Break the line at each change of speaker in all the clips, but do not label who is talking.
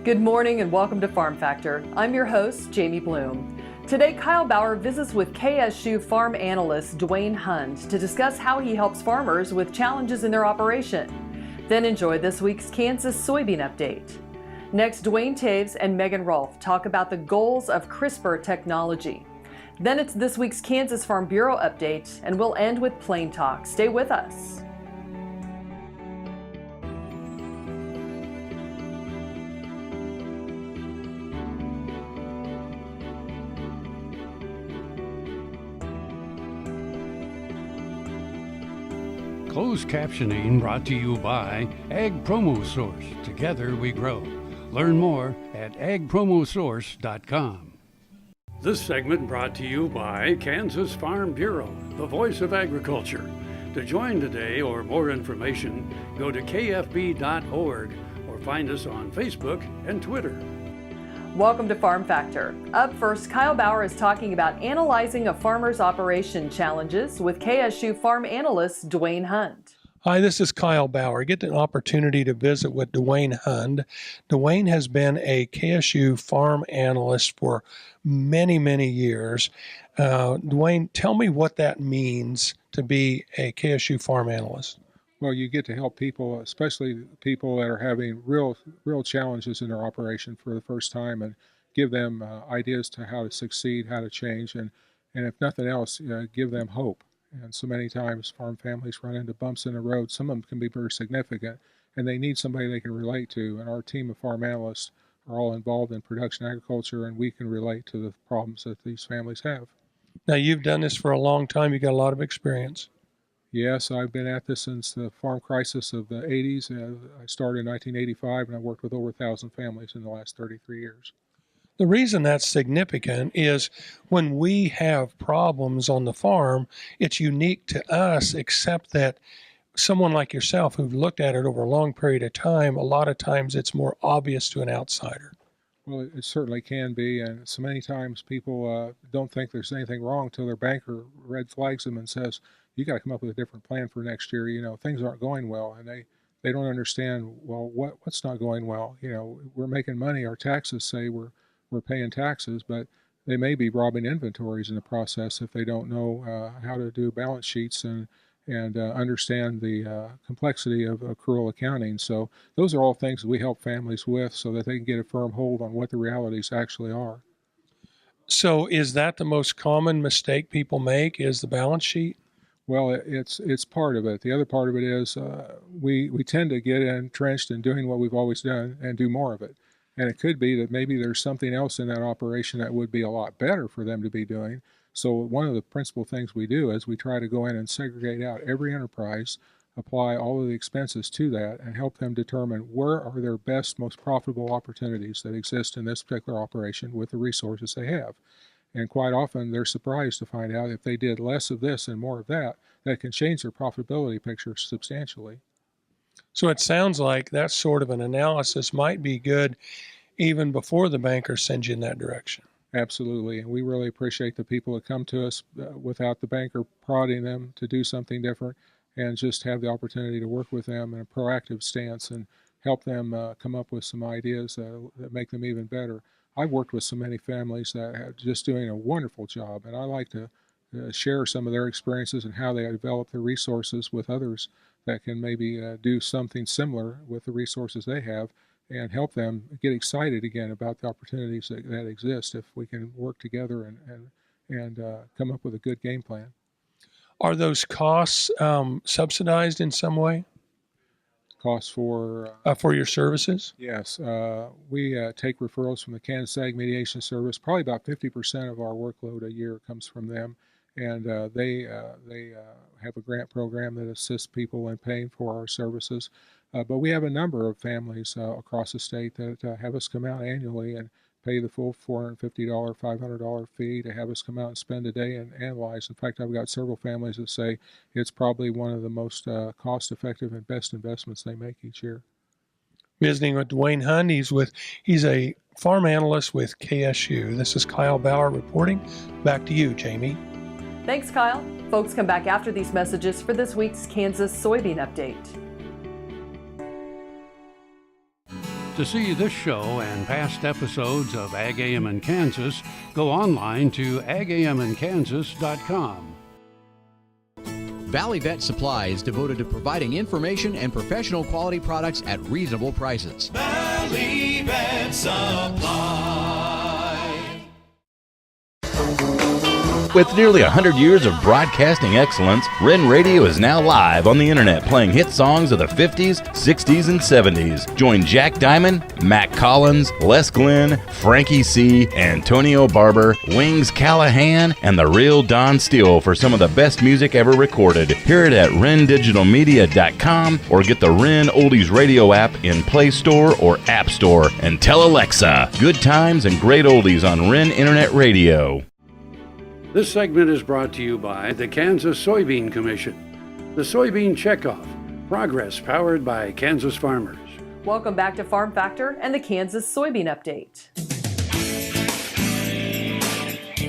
Good morning and welcome to Farm Factor. I'm your host, Jamie Bloom. Today, Kyle Bauer visits with KSU farm analyst Duane Hund to discuss how he helps farmers with challenges in their operation. Then enjoy this week's Kansas Soybean update. Next, Duane Toews and Rolf talk about the goals of CRISPR technology. Then it's this week's Kansas Farm Bureau update, and we'll end with Plain Talk. Stay with us.
Closed captioning brought to you by Ag Promo Source. Together we grow. Learn more at agpromosource.com. This segment brought to you by Kansas Farm Bureau, the voice of agriculture. To join today or more information, go to kfb.org or find us on Facebook and Twitter.
Welcome to Farm Factor. Up first, Kyle Bauer is talking about analyzing a farmer's operation challenges with KSU farm analyst Duane Hund.
Hi, this is Kyle Bauer. Get an opportunity to visit with Duane Hund. Duane has been a KSU farm analyst for many, many years. Duane, tell me what that means to be a KSU farm analyst.
Well, you get to help people, especially people that are having real challenges in their operation for the first time, and give them ideas to how to succeed, how to change, and if nothing else, give them hope. And so many times farm families run into bumps in the road. Some of them can be very significant, and they need somebody they can relate to. And our team of farm analysts are all involved in production agriculture, and we can relate to the problems that these families have.
Now, you've done this for a long time. You've got a lot of experience.
Yes, I've been at this since the farm crisis of the 80s. I started in 1985, and I worked with over 1,000 families in the last 33 years.
The reason that's significant is when we have problems on the farm, it's unique to us, except that someone like yourself who've looked at it over a long period of time, a lot of times it's more obvious to an outsider.
Well, it certainly can be, and so many times people don't think there's anything wrong until their banker red flags them and says, you got to come up with a different plan for next year. Things aren't going well, and they don't understand, well, what's not going well? We're making money. Our taxes say we're paying taxes, but they may be robbing inventories in the process if they don't know how to do balance sheets and understand the complexity of accrual accounting. So those are all things that we help families with so that they can get a firm hold on what the realities actually are.
So is that the most common mistake people make, is the balance sheet?
Well, it's part of it. The other part of it is we tend to get entrenched in doing what we've always done and do more of it. And it could be that maybe there's something else in that operation that would be a lot better for them to be doing. So one of the principal things we do is we try to go in and segregate out every enterprise, apply all of the expenses to that, and help them determine where are their best, most profitable opportunities that exist in this particular operation with the resources they have. And quite often they're surprised to find out if they did less of this and more of that, that can change their profitability picture substantially.
So it sounds like that sort of an analysis might be good even before the banker sends you in that direction.
Absolutely, and we really appreciate the people that come to us without the banker prodding them to do something different, and just have the opportunity to work with them in a proactive stance and help them come up with some ideas that make them even better. I've worked with so many families that are just doing a wonderful job, and I like to share some of their experiences and how they develop their resources with others that can maybe do something similar with the resources they have, and help them get excited again about the opportunities that exist if we can work together and come up with a good game plan.
Are those costs subsidized in some way?
Costs for
your services?
Yes. We take referrals from the Kansas Ag Mediation Service. Probably about 50% of our workload a year comes from them. And they have a grant program that assists people in paying for our services. But we have a number of families across the state that have us come out annually and pay the full $450, $500 fee to have us come out and spend a day and analyze. In fact, I've got several families that say it's probably one of the most cost-effective and best investments they make each year.
Visiting with Duane Hund. He's a farm analyst with KSU. This is Kyle Bauer reporting. Back to you, Jamie.
Thanks, Kyle. Folks, come back after these messages for this week's Kansas Soybean update.
To see this show and past episodes of Ag AM in Kansas, go online to agamandkansas.com.
Valley Vet Supply is devoted to providing information and professional quality products at reasonable prices.
Valley Vet Supply.
With nearly 100 years of broadcasting excellence, Ren Radio is now live on the internet playing hit songs of the 50s, 60s, and 70s. Join Jack Diamond, Mac Collins, Les Glenn, Frankie C., Antonio Barber, Wings Callahan, and the real Don Steele for some of the best music ever recorded. Hear it at rendigitalmedia.com or get the Ren Oldies Radio app in Play Store or App Store. And tell Alexa, good times and great oldies on Ren Internet Radio.
This segment is brought to you by the Kansas Soybean Commission. The Soybean Checkoff, progress powered by Kansas farmers.
Welcome back to Farm Factor and the Kansas Soybean Update.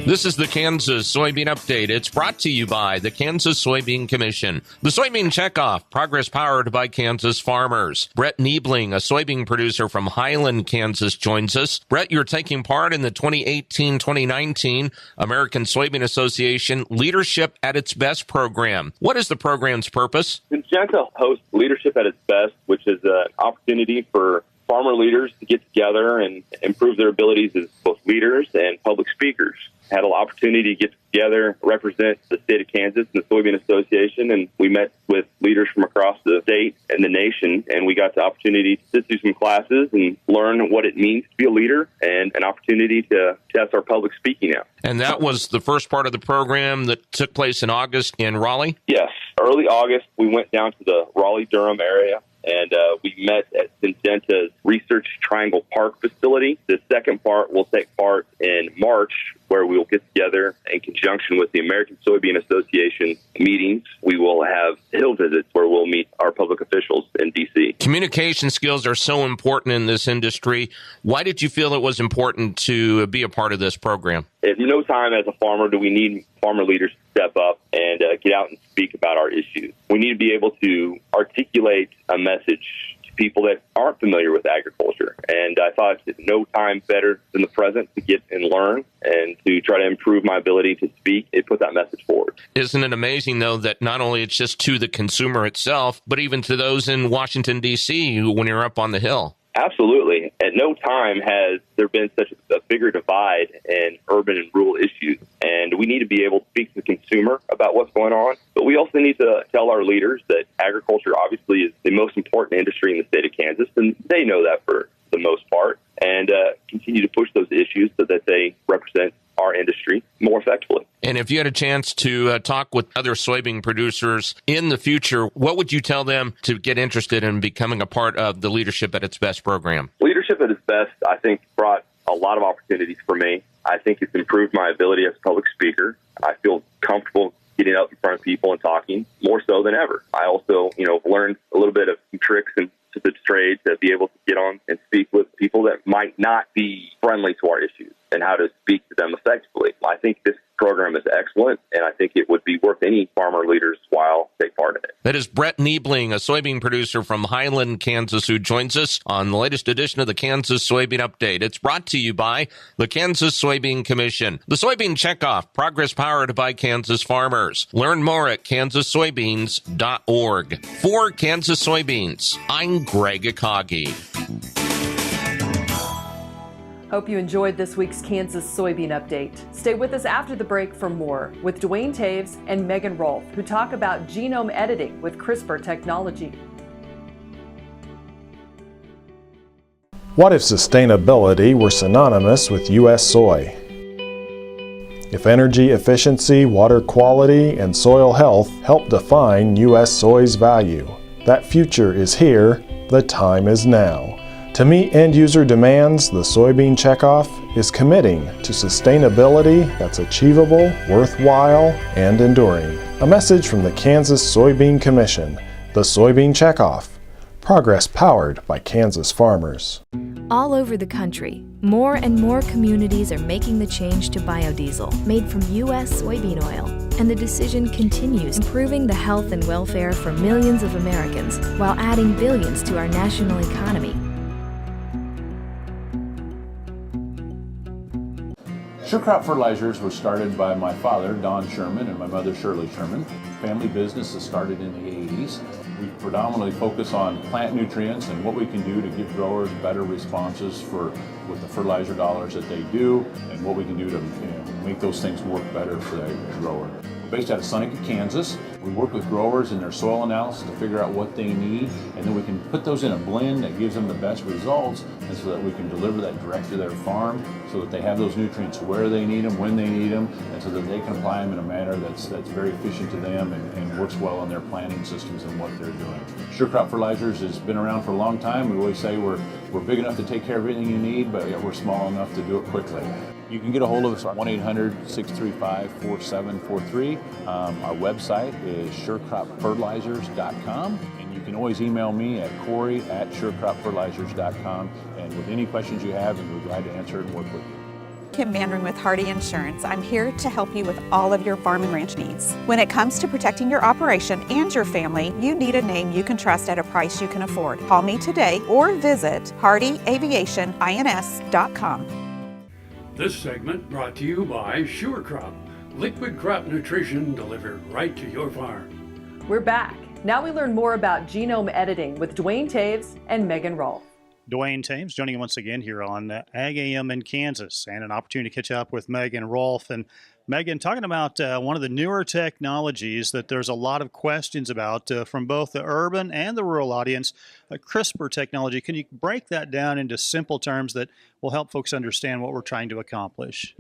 This is the Kansas Soybean Update. It's brought to you by the Kansas Soybean Commission. The Soybean Checkoff, progress powered by Kansas farmers. Brett Niebling, a soybean producer from Highland, Kansas, joins us. Brett, you're taking part in the 2018-2019 American Soybean Association Leadership at its Best program. What is the program's purpose?
Syngenta hosts Leadership at its Best, which is an opportunity for farmer leaders to get together and improve their abilities as both leaders and public speakers. Had an opportunity to get together, represent the state of Kansas and the Soybean Association, and we met with leaders from across the state and the nation, and we got the opportunity to sit through some classes and learn what it means to be a leader and an opportunity to test our public speaking out.
And that was the first part of the program that took place in August in Raleigh?
Yes. Early August, we went down to the Raleigh-Durham area, and we met at Syngenta's Research Triangle Park facility. The second part will take part in March, where we will get together in conjunction with the American Soybean Association meetings. We will have hill visits where we'll meet our public officials in D.C.
Communication skills are so important in this industry. Why did you feel it was important to be a part of this program?
At no time as a farmer do we need farmer leaders to step up and get out and speak about our issues. We need to be able to articulate a message to people that aren't familiar with agriculture. And I thought no time better than the present to get and learn and to try to improve my ability to speak and put that message forward.
Isn't it amazing, though, that not only it's just to the consumer itself, but even to those in Washington, D.C. when you're up on the Hill?
Absolutely. At no time has there been such a bigger divide in urban and rural issues. And we need to be able to speak to the consumer about what's going on. But we also need to tell our leaders that agriculture obviously is the most important industry in the state of Kansas. And they know that for the most part. And continue to push those issues so that they represent our industry more effectively.
And if you had a chance to talk with other soybean producers in the future, what would you tell them to get interested in becoming a part of the Leadership at its Best program?
Leadership at its Best, I think, brought a lot of opportunities for me. I think it's improved my ability as a public speaker. I feel comfortable getting up in front of people and talking more so than ever. I also, learned a little bit of some tricks and to the trade to be able to get on and speak with people that might not be friendly to our issues and how to speak to them effectively. I think this program is excellent, and I think it would be worth any farmer leader's while to take part in it.
That is Brett Niebling, a soybean producer from Highland, Kansas, who joins us on the latest edition of the Kansas Soybean Update. It's brought to you by the Kansas Soybean Commission. The Soybean Checkoff, progress powered by Kansas farmers. Learn more at kansassoybeans.org. For Kansas Soybeans, I'm Greg Akagi.
Hope you enjoyed this week's Kansas Soybean Update. Stay with us after the break for more with Duane Toews and Megan Rolf, who talk about genome editing with CRISPR technology.
What if sustainability were synonymous with U.S. soy? If energy efficiency, water quality, and soil health help define U.S. soy's value, that future is here, the time is now. To meet end-user demands, the Soybean Checkoff is committing to sustainability that's achievable, worthwhile, and enduring. A message from the Kansas Soybean Commission, the Soybean Checkoff, progress powered by Kansas farmers.
All over the country, more and more communities are making the change to biodiesel made from U.S. soybean oil. And the decision continues, improving the health and welfare for millions of Americans while adding billions to our national economy.
Sure Crop Fertilizers was started by my father, Don Sherman, and my mother, Shirley Sherman. Family business that started in the 80s. We predominantly focus on plant nutrients and what we can do to give growers better responses with the fertilizer dollars that they do, and what we can do to make those things work better for the grower. We're based out of Seneca, Kansas. We work with growers in their soil analysis to figure out what they need, and then we can put those in a blend that gives them the best results, and so that we can deliver that direct to their farm so that they have those nutrients where they need them, when they need them, and so that they can apply them in a manner that's very efficient to them and works well on their planting systems and what they're doing. Sure Crop Fertilizers has been around for a long time. We always say we're big enough to take care of everything you need, but we're small enough to do it quickly. You can get a hold of us at 1-800-635-4743. Our website is surecropfertilizers.com, and you can always email me at Corey@surecropfertilizers.com, and with any questions you have, and we're glad to answer and work with you.
Kim Mandarin with Hardy Insurance. I'm here to help you with all of your farm and ranch needs. When it comes to protecting your operation and your family, you need a name you can trust at a price you can afford. Call me today or visit hardyaviationins.com.
This segment brought to you by Sure Crop, liquid crop nutrition delivered right to your farm.
We're back. Now we learn more about genome editing with Duane Toews and Megan Rolf.
Duane Toews joining you once again here on Ag AM in Kansas, and an opportunity to catch up with Megan Rolf. And Megan, talking about one of the newer technologies that there's a lot of questions about from both the urban and the rural audience, CRISPR technology. Can you break that down into simple terms that will help folks understand what we're trying to accomplish?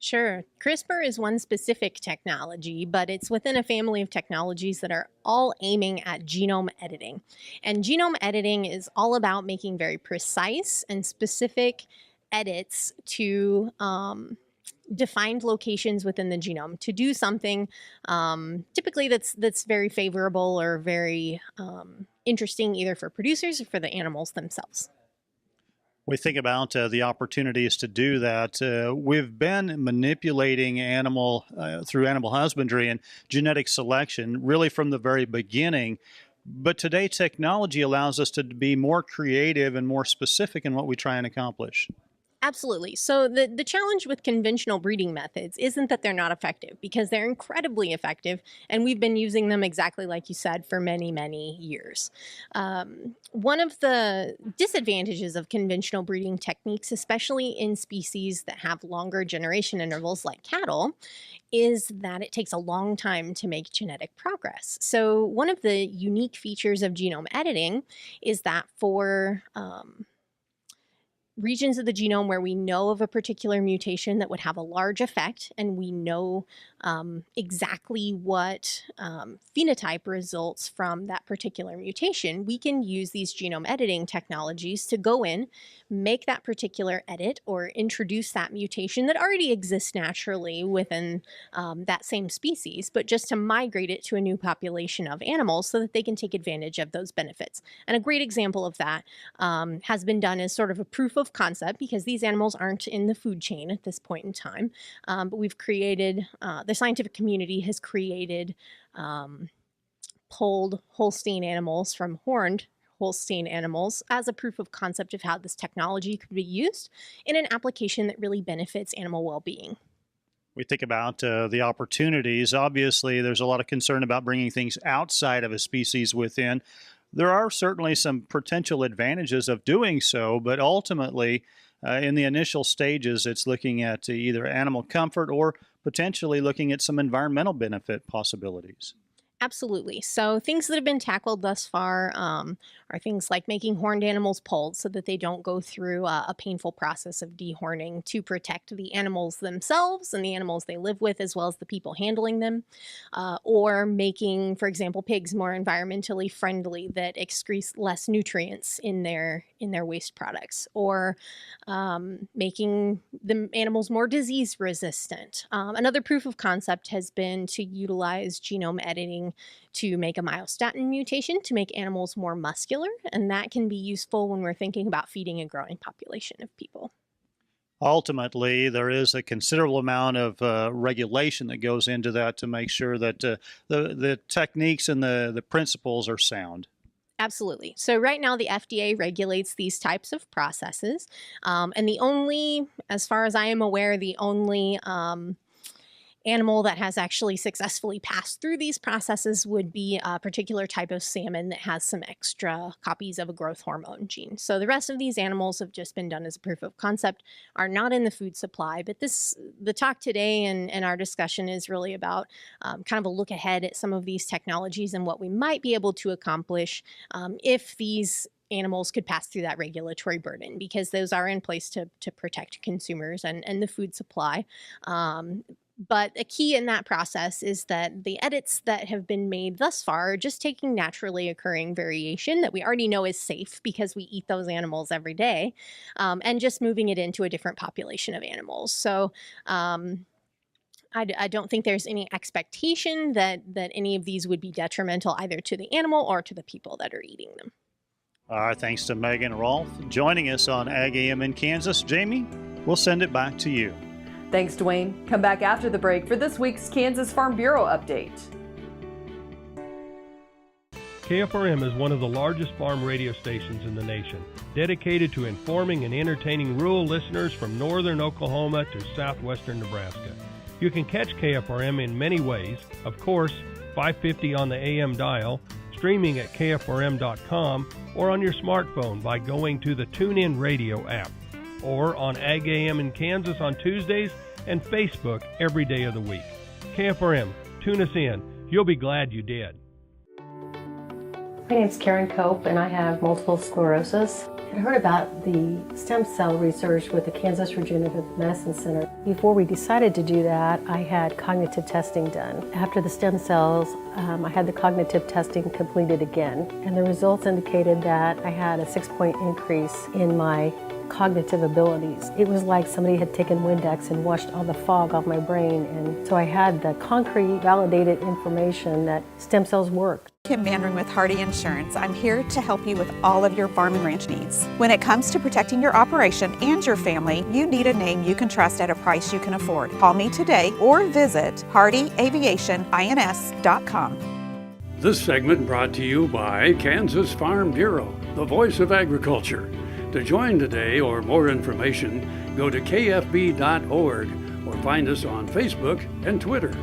Sure. CRISPR is one specific technology, but it's within a family of technologies that are all aiming at genome editing. And genome editing is all about making very precise and specific edits to defined locations within the genome to do something typically that's very favorable or very interesting either for producers or for the animals themselves.
We think about the opportunities to do that. We've been manipulating through animal husbandry and genetic selection really from the very beginning. But today, technology allows us to be more creative and more specific in what we try and accomplish.
Absolutely. So the challenge with conventional breeding methods isn't that they're not effective, because they're incredibly effective, and we've been using them exactly like you said for many, many years. One of the disadvantages of conventional breeding techniques, especially in species that have longer generation intervals like cattle, is that it takes a long time to make genetic progress. So one of the unique features of genome editing is that for regions of the genome where we know of a particular mutation that would have a large effect, and we know exactly what phenotype results from that particular mutation, we can use these genome editing technologies to go in, make that particular edit, or introduce that mutation that already exists naturally within that same species, but just to migrate it to a new population of animals so that they can take advantage of those benefits. And a great example of that has been done as sort of a proof of concept, because these animals aren't in the food chain at this point in time, but we've created, the scientific community has created polled Holstein animals from horned Holstein animals as a proof of concept of how this technology could be used in an application that really benefits animal well-being.
We think about the opportunities. Obviously, there's a lot of concern about bringing things outside of a species within. There are certainly some potential advantages of doing so, but ultimately, in the initial stages, it's looking at either animal comfort or potentially looking at some environmental benefit possibilities.
Absolutely. So things that have been tackled thus far are things like making horned animals polled so that they don't go through a painful process of dehorning to protect the animals themselves and the animals they live with, as well as the people handling them, or making, for example, pigs more environmentally friendly that excrete less nutrients in their waste products, or making the animals more disease resistant. Another proof of concept has been to utilize genome editing to make a myostatin mutation to make animals more muscular, and that can be useful when we're thinking about feeding a growing population of people.
Ultimately, there is a considerable amount of regulation that goes into that to make sure that the techniques and the principles are sound.
Absolutely. So right now the FDA regulates these types of processes. And the only, as far as I am aware, the only animal that has actually successfully passed through these processes would be a particular type of salmon that has some extra copies of a growth hormone gene. So the rest of these animals have just been done as a proof of concept, are not in the food supply. But the talk today and our discussion is really about kind of a look ahead at some of these technologies and what we might be able to accomplish if these animals could pass through that regulatory burden, because those are in place to protect consumers and the food supply. But a key in that process is that the edits that have been made thus far are just taking naturally occurring variation that we already know is safe because we eat those animals every day, and just moving it into a different population of animals. So I don't think there's any expectation that any of these would be detrimental either to the animal or to the people that are eating them.
Our thanks to Megan and Rolf joining us on Ag AM in Kansas. Jamie, we'll send it back to you.
Thanks, Duane. Come back after the break for this week's Kansas Farm Bureau update.
KFRM is one of the largest farm radio stations in the nation, dedicated to informing and entertaining rural listeners from northern Oklahoma to southwestern Nebraska. You can catch KFRM in many ways. Of course, 550 on the AM dial, streaming at kfrm.com, or on your smartphone by going to the TuneIn Radio app, or on Ag AM in Kansas on Tuesdays and Facebook every day of the week. KFRM, tune us in. You'll be glad you did.
My name's Karen Cope, and I have multiple sclerosis. I heard about the stem cell research with the Kansas Regenerative Medicine Center. Before we decided to do that, I had cognitive testing done. After the stem cells, I had the cognitive testing completed again, and the results indicated that I had a 6-point increase in my cognitive abilities. It was like somebody had taken Windex and washed all the fog off my brain, and so I had the concrete, validated information that stem cells work.
Kim Manring with Hardy Insurance. I'm here to help you with all of your farm and ranch needs. When it comes to protecting your operation and your family, you need a name you can trust at a price you can afford. Call me today or visit hardyaviationins.com.
This segment brought to you by Kansas Farm Bureau, the voice of agriculture. To join today or more information, go to kfb.org or find us on Facebook and Twitter.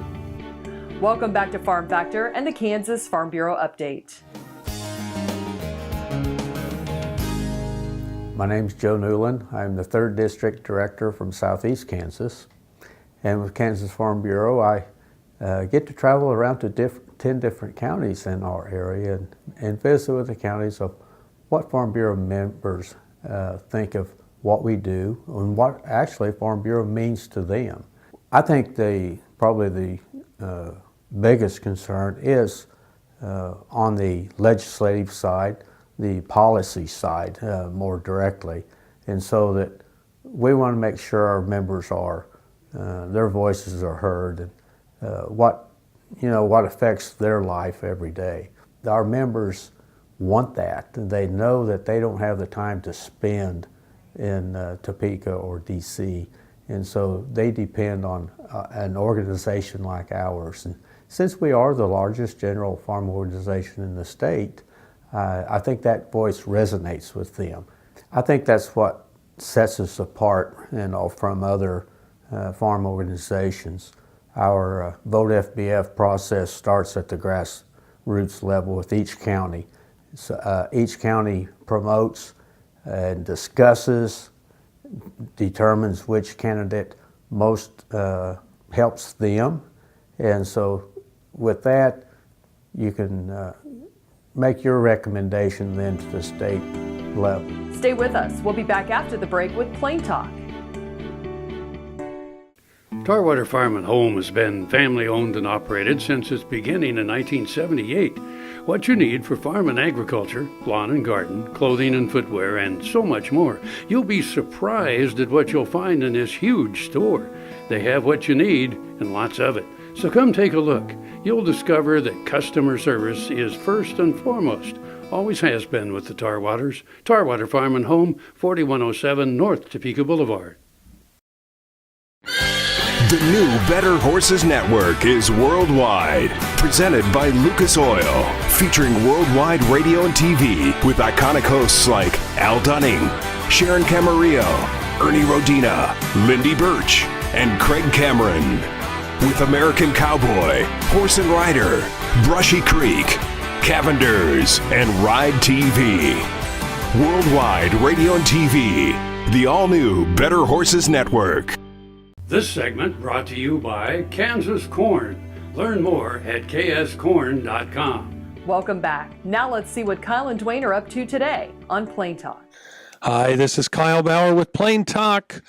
Welcome back to Farm Factor and the Kansas Farm Bureau update.
My name's Joe Newland. I'm the 3rd District Director from Southeast Kansas. And with Kansas Farm Bureau, I get to travel around to 10 different counties in our area and visit with the counties of what Farm Bureau members think of what we do and what actually Farm Bureau means to them. I think probably the biggest concern is on the legislative side, the policy side more directly, and so that we want to make sure our members their voices are heard and what affects their life every day. Our members want that, and they know that they don't have the time to spend in Topeka or DC, and so they depend on an organization like ours. And since we are the largest general farm organization in the state, I think that voice resonates with them. I think that's what sets us apart, from other farm organizations. Our Vote FBF process starts at the grassroots level with each county. So, each county promotes and discusses, determines which candidate most helps them, and so with that, you can make your recommendation then to the state level.
Stay with us. We'll be back after the break with Plain Talk.
Tarwater Farm and Home has been family owned and operated since its beginning in 1978. What you need for farm and agriculture, lawn and garden, clothing and footwear, and so much more. You'll be surprised at what you'll find in this huge store. They have what you need and lots of it. So come take a look. You'll discover that customer service is first and foremost. Always has been with the Tarwaters. Tarwater Farm and Home, 4107 North Topeka Boulevard.
The new Better Horses Network is worldwide. Presented by Lucas Oil. Featuring worldwide radio and TV with iconic hosts like Al Dunning, Sharon Camarillo, Ernie Rodina, Lindy Birch, and Craig Cameron. With American Cowboy, Horse and Rider, Brushy Creek, Cavenders, and Ride TV. Worldwide radio and TV. The all-new Better Horses Network.
This segment brought to you by Kansas Corn. Learn more at kscorn.com.
Welcome back. Now let's see what Kyle and Duane are up to today on Plain Talk.
Hi, this is Kyle Bauer with Plain Talk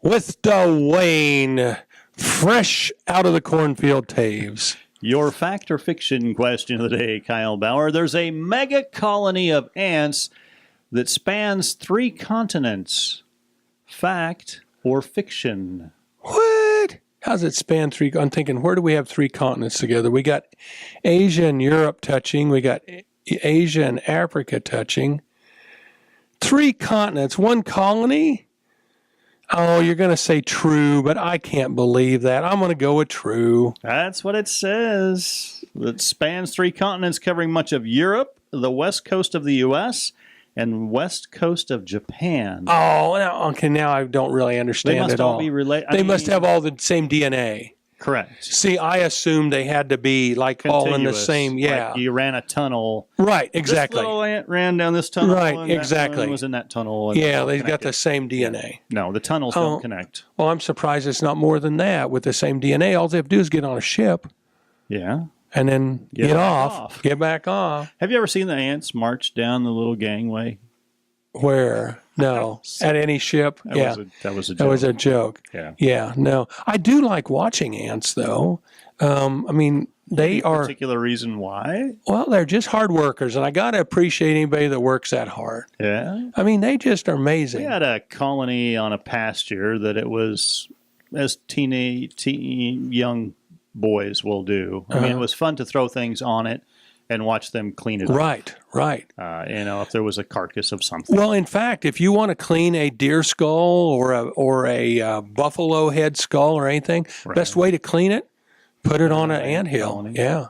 with Duane, fresh out of the cornfield, Toews.
Your fact or fiction question of the day, Kyle Bauer. There's a mega colony of ants that spans 3 continents. Fact or fiction?
What? How's it span 3? I'm thinking, where do we have 3 continents together? We got Asia and Europe touching. We got Asia and Africa touching. 3 continents, 1 colony? Oh, you're going to say true, but I can't believe that. I'm going to go with true.
That's what it says. It spans 3 continents covering much of Europe, the west coast of the U.S., and west coast of Japan.
Oh, okay, now I don't really understand at all.
They must all be related.
They must have all the same DNA.
Correct.
See, I assumed they had to be like all in the same,
Like you ran a tunnel.
Right, exactly.
This little ant ran down this tunnel.
Right,
and
exactly.
That one was in that tunnel. And
Yeah, they've got the same DNA.
No, the tunnels don't connect.
Well, I'm surprised it's not more than that. With the same DNA, all they have to do is get on a ship.
Yeah.
And then get off. Get back off.
Have you ever seen the ants march down the little gangway?
Where? No. At any ship?
That was a joke.
That was a joke.
Yeah.
Yeah, no. I do like watching ants, though. I mean, they are...
particular reason why?
Well, they're just hard workers, and I got to appreciate anybody that works that hard.
Yeah?
I mean, they just are amazing.
We had a colony on a pasture that it was, as young boys will do. I mean, it was fun to throw things on it and watch them clean it up.
Right.
If there was a carcass of something.
Well, in fact, if you want to clean a deer skull or a buffalo head skull or anything, best way to clean it, put it on an anthill. Yeah.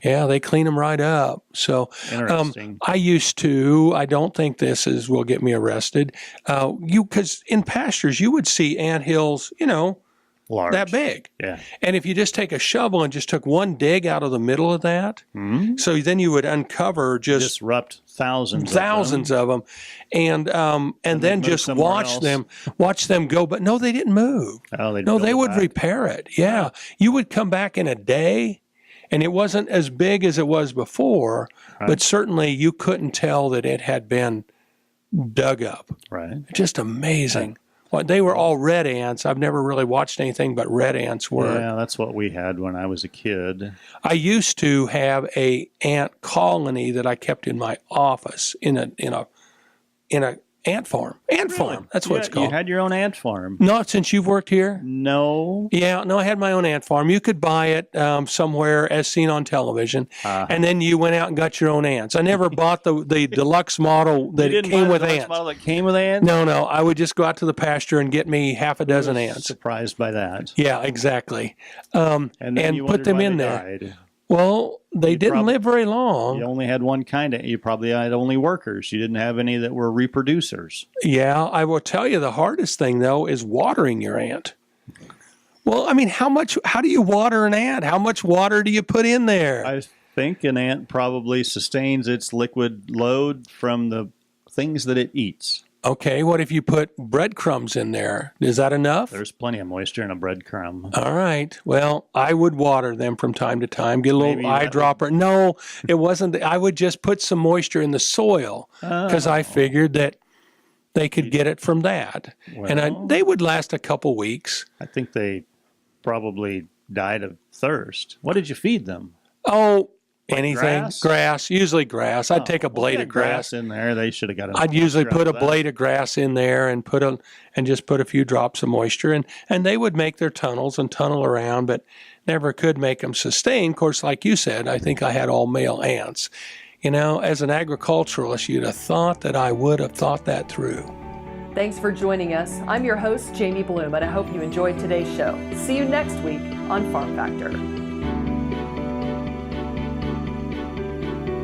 Yeah, they clean them right up. So
interesting.
I used to, I don't think this will get me arrested. Because in pastures, you would see anthills,
large.
That big.
Yeah.
And if you just take a shovel and just took one dig out of the middle of that, so then you would uncover
disrupt thousands
of them, and then just watch them go. But no, they didn't move.
Oh,
they would repair it. Yeah. You would come back in a day, and it wasn't as big as it was before, but certainly you couldn't tell that it had been dug up.
Right.
Just amazing. Well, they were all red ants. I've never really watched anything but red ants work.
Yeah, that's what we had when I was a kid.
I used to have a ant colony that I kept in my office in a ant farm. Ant farm. That's what it's called.
You had your own ant farm.
Not since you've worked here?
No.
Yeah, no, I had my own ant farm. You could buy it somewhere as seen on television, and then you went out and got your own ants. I never bought the deluxe model that came with ants.
Model that came with ants?
No, I would just go out to the pasture and get me half a dozen ants.
Surprised by that.
Yeah, exactly.
And
put them in there.
Died.
Well, they didn't live very long.
You only had one kind of, you probably had only workers. You didn't have any that were reproducers.
Yeah, I will tell you the hardest thing, though, is watering your ant. Well, I mean, how do you water an ant? How much water do you put in there?
I think an ant probably sustains its liquid load from the things that it eats.
Okay, what if you put breadcrumbs in there? Is that enough?
There's plenty of moisture in a breadcrumb.
All right. Well, I would water them from time to time. Get a little eyedropper. No, it wasn't. I would just put some moisture in the soil because I figured that they could get it from that.
Well,
and they would last a couple weeks.
I think they probably died of thirst. What did you feed them?
Oh, anything. Grass, usually grass. I'd take a blade of grass
in there. They should have got
I'd usually put a blade of grass in there and just put a few drops of moisture, and they would make their tunnels and tunnel around, but never could make them sustain. Of course, like you said, I think I had all male ants. As an agriculturalist, you'd have thought that I would have thought that through.
Thanks for joining us. I'm your host, Jamie Bloom, and I hope you enjoyed today's show. See you next week on Farm Factor.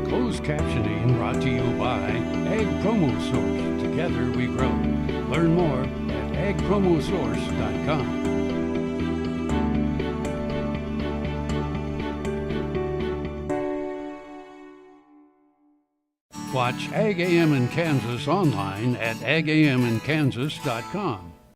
Closed captioning brought to you by Ag Promo Source. Together we grow. Learn more at agpromosource.com. Watch Ag AM in Kansas online at agaminkansas.com.